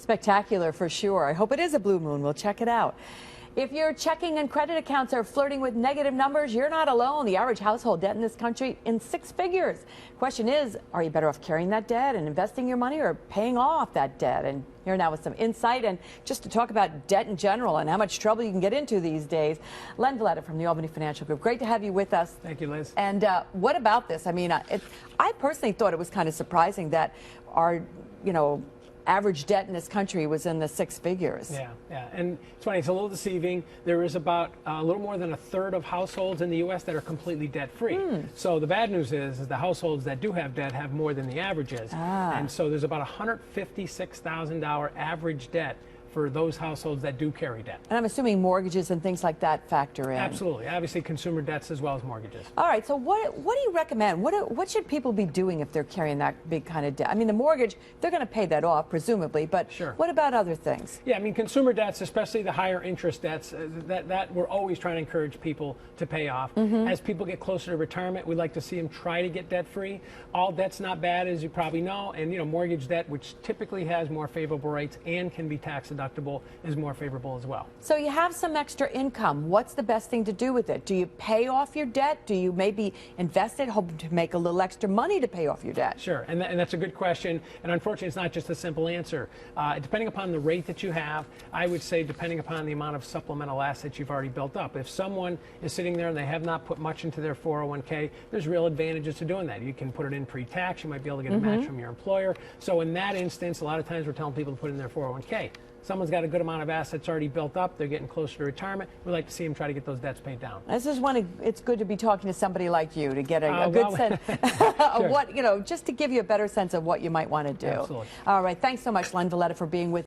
Spectacular for sure. I hope it is a blue moon. We'll check it out. If your checking and credit accounts are flirting with negative numbers, you're not alone. The average household debt in this country in 6 figures. Question is, are you better off carrying that debt and investing your money or paying off that debt? And here now with some insight and just to talk about debt in general and how much trouble you can get into these days, Len Valletta from the Albany Financial Group. Great to have you with us. Thank you, Liz. And what about this? I mean, I personally thought it was kind of surprising that our, average debt in this country was in the 6 figures. Yeah, and it's funny, it's a little deceiving. There is about a little more than a third of households in the U.S. that are completely debt-free. So the bad news is the households that do have debt have more than the average is. And so there's about $156,000 average debt for those households that do carry debt. And I'm assuming mortgages and things like that factor in. Absolutely. Obviously consumer debts as well as mortgages. All right, so what do you recommend? What should people be doing if they're carrying that big kind of debt? I mean, the mortgage, they're going to pay that off, presumably, but sure. What about other things? Yeah, I mean, consumer debts, especially the higher interest debts, that we're always trying to encourage people to pay off. As people get closer to retirement, we'd like to see them try to get debt-free. All debt's not bad, as you probably know, and mortgage debt, which typically has more favorable rates and can be tax deductible, is more favorable as well. So you have some extra income. What's the best thing to do with it? Do you pay off your debt? Do you maybe invest it, hoping to make a little extra money to pay off your debt? Sure, and that's a good question. And unfortunately, it's not just a simple answer. Depending upon the rate that you have, I would say depending upon the amount of supplemental assets you've already built up. If someone is sitting there and they have not put much into their 401k, there's real advantages to doing that. You can put it in pre-tax. You might be able to get a match from your employer. So in that instance, a lot of times we're telling people to put in their 401k. Someone's got a good amount of assets already built up. They're getting closer to retirement. We'd like to see them try to get those debts paid down. This is it's good to be talking to somebody like you to get a good sense of what, just to give you a better sense of what you might want to do. Absolutely. All right. Thanks so much, Len Valletta, for being with